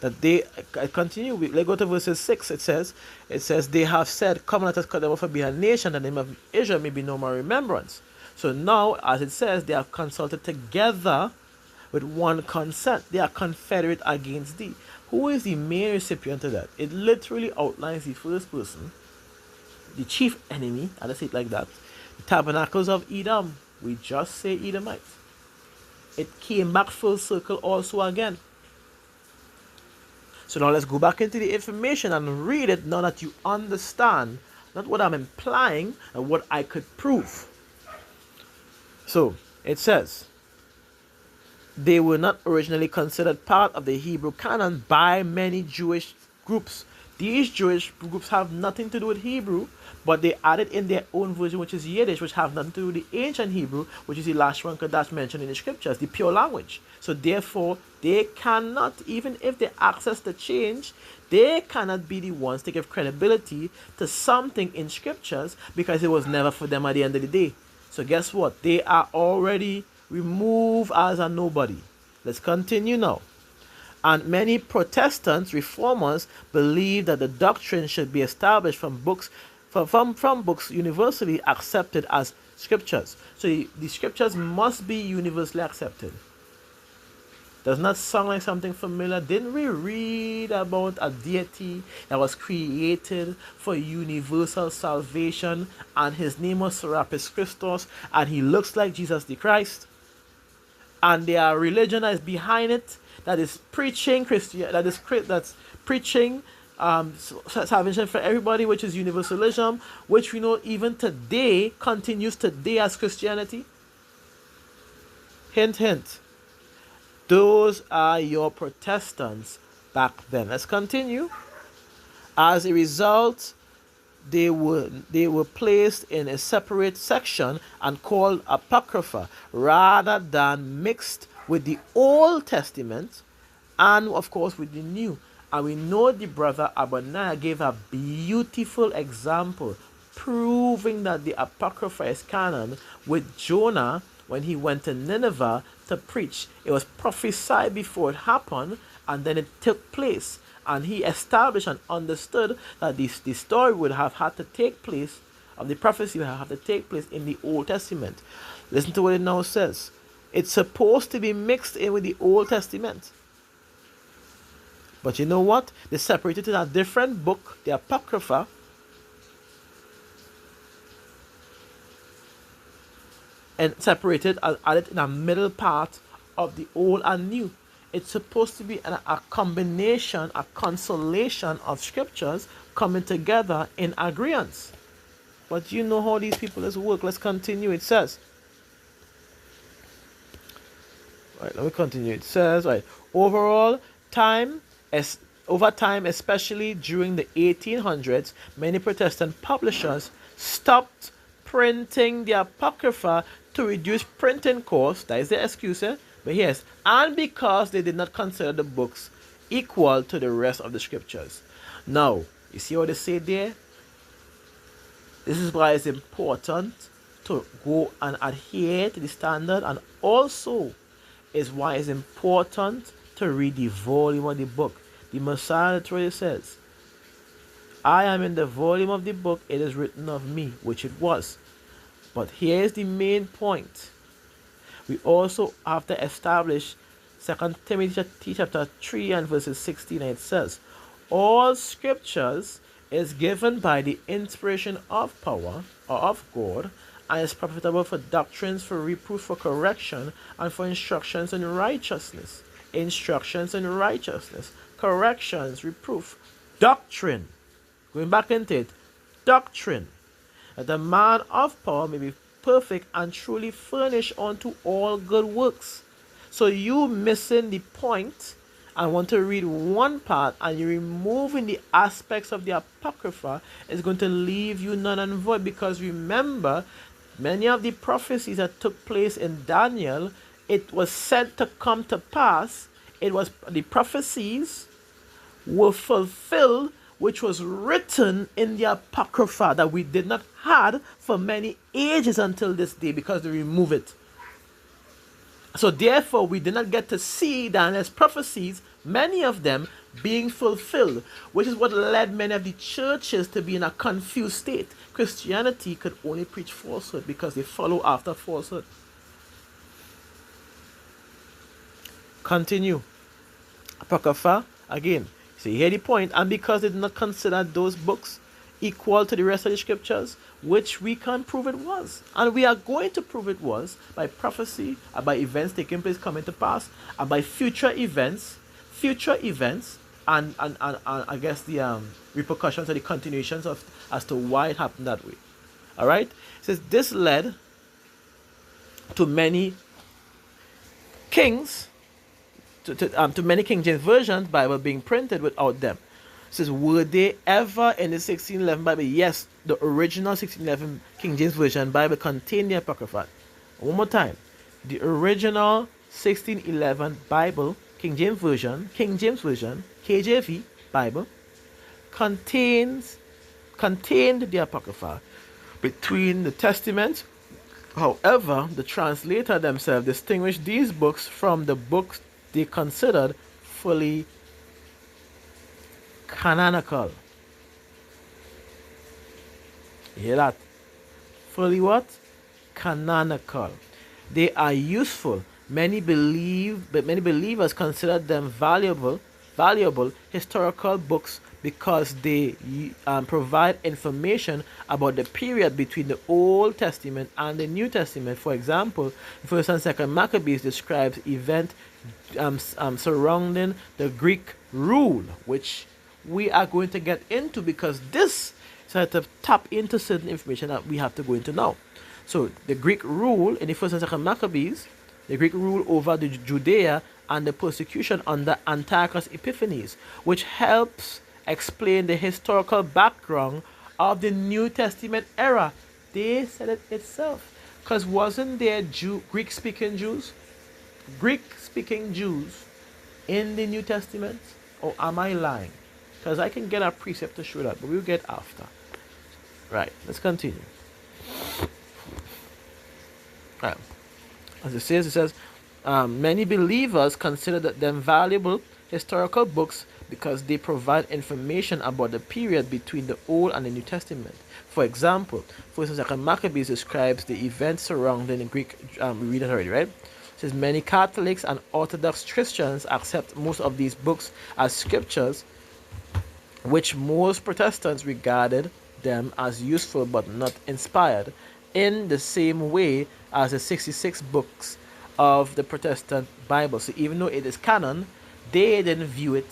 That they continue. Let's go to verses 6. It says they have said, "Come, let us cut them off and be a nation, that the name of Israel may be no more remembrance." So now, as it says, they have consulted together with one consent. They are confederate against thee. Who is the main recipient of that? It literally outlines the first person, the chief enemy, and I say it like that. The tabernacles of Edom. We just say Edomites. It came back full circle also again. So now let's go back into the information and read it now that you understand not what I'm implying and what I could prove. So it says, they were not originally considered part of the Hebrew canon by many Jewish groups. These Jewish groups have nothing to do with Hebrew, but they added in their own version, which is Yiddish, which have nothing to do with the ancient Hebrew, which is the Lashon Kodash mentioned in the scriptures, the pure language. So therefore, they cannot, even if they access the change, they cannot be the ones to give credibility to something in scriptures because it was never for them at the end of the day. So guess what? They are already removed as a nobody. Let's continue now. And many Protestants, reformers, believe that the doctrine should be established from books universally accepted as scriptures. So the scriptures must be universally accepted. Does not sound like something familiar? Didn't we read about a deity that was created for universal salvation, and his name was Serapis Christos, and he looks like Jesus the Christ? And their religion that is behind it, that is preaching that's preaching salvation for everybody, which is universalism, which we know even today continues today as Christianity. Hint, hint. Those are your Protestants back then. Let's continue. As a result, they were placed in a separate section and called Apocrypha, rather than mixed with the Old Testament and of course with the New. And we know the brother Abaniah gave a beautiful example proving that the Apocrypha is canon with Jonah when he went to Nineveh to preach. It was prophesied before it happened, and then it took place. And he established and understood that the story would have had to take place, of the prophecy would have to take place in the Old Testament. Listen to what it now says. It's supposed to be mixed in with the Old Testament. But you know what? They separated it in a different book, the Apocrypha, and separated and added in a middle part of the Old and New. It's supposed to be a combination, a consolation of scriptures coming together in agreement. But you know how these people work. Let's continue. It says, right, let me continue. It says, right, over time, especially during the 1800s, many Protestant publishers stopped printing the Apocrypha to reduce printing costs. That is the excuse, eh? But yes, and because they did not consider the books equal to the rest of the scriptures. Now, you see what they say there? This is why it's important to go and adhere to the standard, and also is why it's important to read the volume of the book. The Messiah literally says, I am in the volume of the book, it is written of me, which it was. But here's the main point. We also have to establish 2 Timothy chapter 3 and verses 16. It says, all scriptures is given by the inspiration of power or of God, and is profitable for doctrines, for reproof, for correction, and for instructions in righteousness. Instructions in righteousness, corrections, reproof, doctrine. Going back into it, doctrine. That the man of power may be perfect and truly furnished unto all good works. So you missing the point and want to read one part and you're removing the aspects of the Apocrypha is going to leave you none and void, because remember, many of the prophecies that took place in Daniel, it was said to come to pass. It was the prophecies were fulfilled, which was written in the Apocrypha that we did not had for many ages until this day, because they remove it. So therefore, we did not get to see Daniel's prophecies many of them being fulfilled, which is what led many of the churches to be in a confused state. Christianity could only preach falsehood because they follow after falsehood. Continue. Apocrypha, again, so you hear the point, and because they did not consider those books equal to the rest of the scriptures, which we can prove it was. And we are going to prove it was by prophecy, and by events taking place coming to pass, and by future events, and I guess the repercussions or the continuations of as to why it happened that way. Alright? It says this led to many kings, to many King James Versions Bible being printed without them. It says, were they ever in the 1611 Bible? Yes, the original 1611 King James Version Bible contained the Apocrypha. One more time. The original 1611 Bible, King James Version, KJV Bible, contained the Apocrypha between the Testaments. However, the translator themselves distinguished these books from the books they considered fully canonical. You hear that? Fully what? Canonical. They are useful. Many believers consider them valuable historical books because they provide information about the period between the Old Testament and the New Testament. For example, 1st and 2nd Maccabees describes events surrounding the Greek rule, which we are going to get into because this sort of tap into certain information that we have to go into now. So the Greek rule in the 1st and 2nd Maccabees, the Greek rule over the Judea and the persecution under Antiochus Epiphanes, which helps explain the historical background of the New Testament era. They said it itself. Because wasn't there Greek-speaking Jews in the New Testament? Or am I lying? Because I can get a precept to show that, but we'll get after. Right, let's continue. Right. As it says, many believers consider them valuable historical books because they provide information about the period between the Old and the New Testament. For example, 1st and 2nd Maccabees describes the events surrounding the Greek. We read it already, right? It says many Catholics and Orthodox Christians accept most of these books as scriptures, which most Protestants regarded them as useful but not inspired, in the same way as the 66 books of the Protestant Bible. So even though it is canon, they did not view it,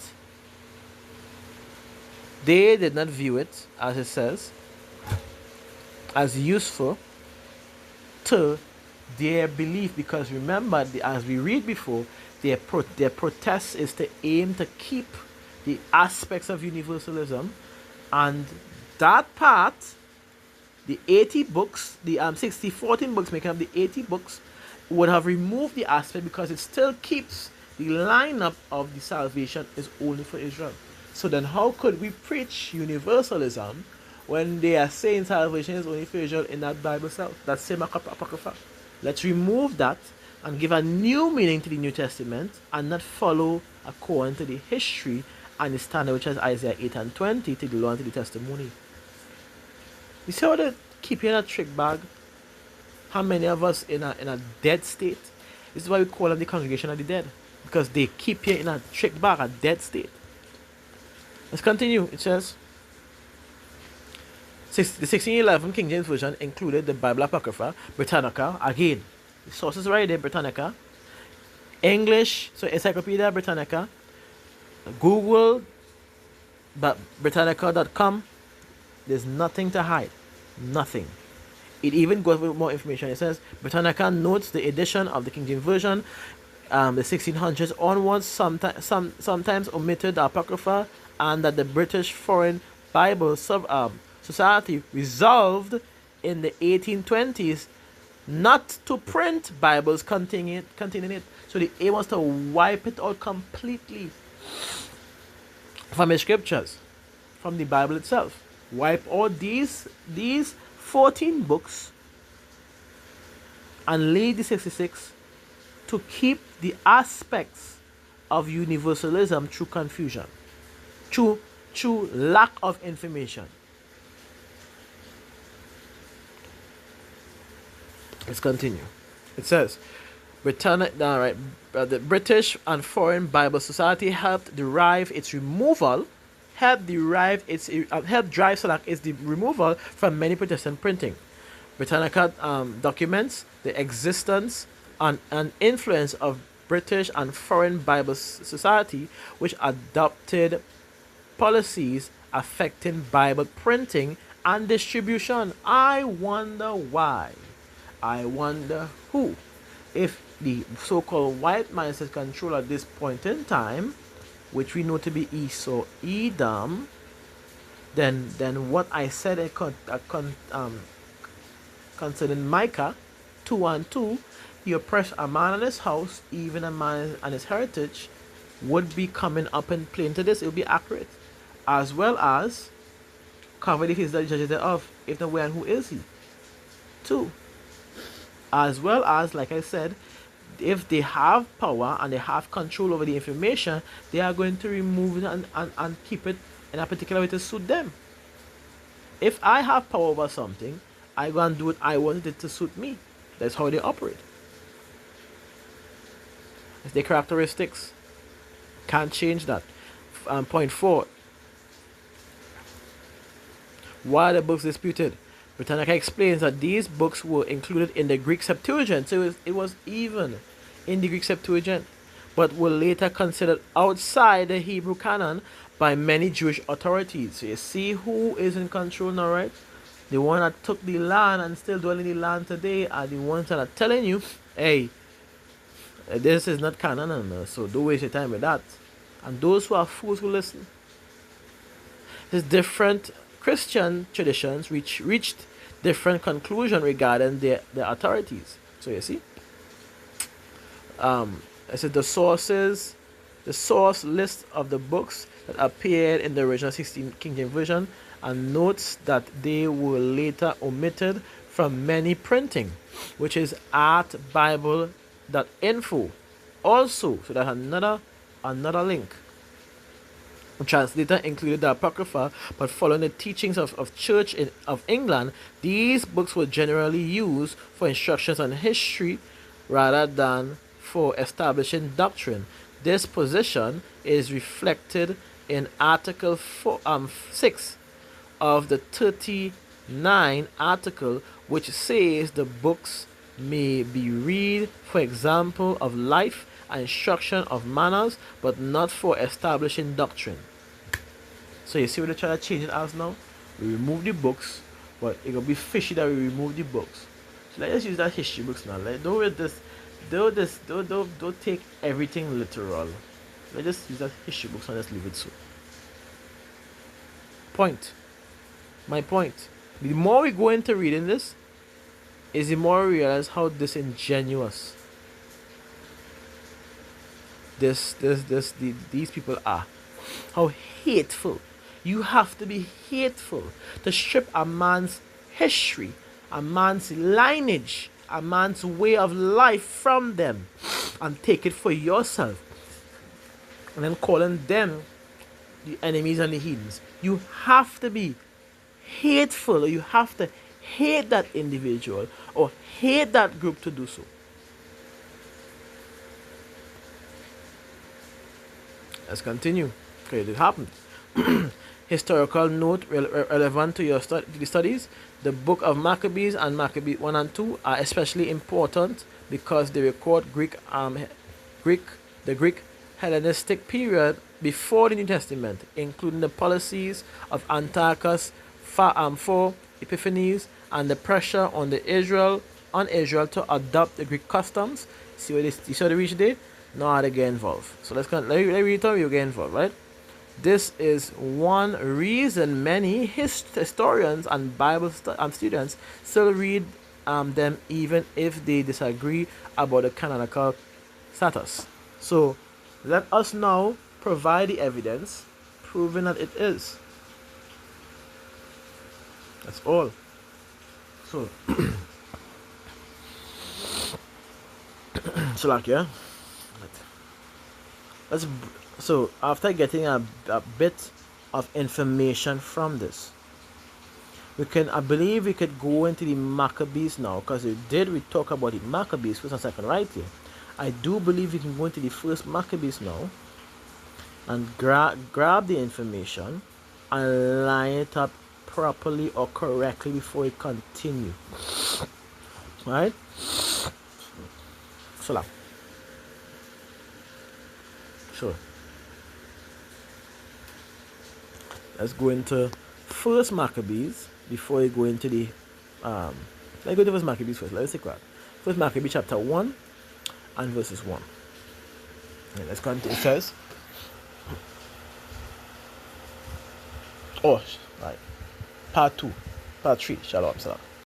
as it says, as useful to their belief, because remember, as we read before, their protest is to aim to keep the aspects of universalism, and that part, the 80 books, the 14 books making up the 80 books, would have removed the aspect because it still keeps the lineup of the salvation is only for Israel. So then how could we preach universalism when they are saying salvation is only for Israel in that Bible self, that same Apocrypha? Let's remove that and give a new meaning to the New Testament and not follow according to the history and the standard, which is Isaiah 8 and 20, to the law and to the testimony. You see how they keep you in a trick bag? How many of us in a dead state? This is why we call them the congregation of the dead, because they keep you in a trick bag, a dead state. Let's continue. It says, the 1611 King James Version included the Bible Apocrypha, Britannica, again, the sources right there, Britannica, English, so Encyclopedia Britannica, Google, Britannica.com, there's nothing to hide. Nothing. It even goes with more information. It says, Britannica notes the edition of the King James Version, the 1600s onwards, sometimes omitted the Apocrypha, and that the British Foreign Bible Society resolved in the 1820s not to print Bibles containing it. So the aim was to wipe it out completely from the scriptures, from the Bible itself. Wipe out these 14 books and leave the 66 to keep the aspects of universalism through confusion, through lack of information. Let's continue. It says, the British and Foreign Bible Society helped drive its removal from many Protestant printing. Britannica documents the existence and influence of British and Foreign Bible Society, which adopted policies affecting Bible printing and distribution. I wonder why. I wonder who. If the so-called white mindset control at this point in time, which we know to be Esau, Edom, then what I said concerning Micah 2:2, he oppressed a man and his house, even a man and his heritage, would be coming up and playing to this. It will be accurate, as well as covered if he's the judge thereof. If not, where and who is he? 2. As well as, like I said, if they have power and they have control over the information, they are going to remove it and keep it in a particular way to suit them. If I have power over something, I go and do it. I want it to suit me. That's how they operate. It's their characteristics. Can't change that. Point 4. Why are the books disputed? Britannica explains that these books were included in the Greek Septuagint, so it was even in the Greek Septuagint, but were later considered outside the Hebrew canon by many Jewish authorities. So you see who is in control now, right? The one that took the land and still dwell in the land today are the ones that are telling you, hey, this is not canon, so don't waste your time with that. And those who are fools will listen. There's different Christian traditions reached different conclusion regarding their authorities. So you see, I said the source list of the books that appeared in the original 16 King James Version, and notes that they were later omitted from many printing, which is at bible.info. Also, so that's another link. The translator included the Apocrypha, but following the teachings of Church of England, these books were generally used for instructions on history rather than for establishing doctrine. This position is reflected in Article 6 of the 39 article, which says the books may be read for example of life and instruction of manners, but not for establishing doctrine. So you see what they try to change it as now? We remove the books, but it will be fishy that we remove the books. So let's use that history books now. Like, don't take everything literal. Let's just use that history books and let's leave it so. My point. The more we go into reading this, is the more we realize how disingenuous these people are. How hateful. You have to be hateful to strip a man's history, a man's lineage, a man's way of life from them and take it for yourself. And then calling them the enemies and the heathens. You have to be hateful, or you have to hate that individual or hate that group to do so. Let's continue. Okay, it happened. Historical note relevant to your studies. The book of Maccabees and Maccabees 1 and 2 are especially important because they record the Greek Hellenistic period before the New Testament, including the policies of Antiochus IV Epiphanes and the pressure on Israel to adopt the Greek customs. See what you saw the reach there? Now they get involved. So let me read it. You get involved, right? This is one reason many historians and Bible students still read them even if they disagree about the canonical status. So let us now provide the evidence proving that it is. That's all. So, so like, yeah. So after getting a bit of information from this, I believe we could go into the Maccabees now, because we talk about the Maccabees first and second right here. I do believe we can go into the first Maccabees now and grab the information and line it up properly or correctly before we continue. Right? So now. Sure. Let's go into first Maccabees before we go into the let's go to first Maccabees first. Let's take that. First Maccabees chapter 1 and verses 1. And let's continue. It says, oh, right. Part 2. Part 3. Shalom. Salam.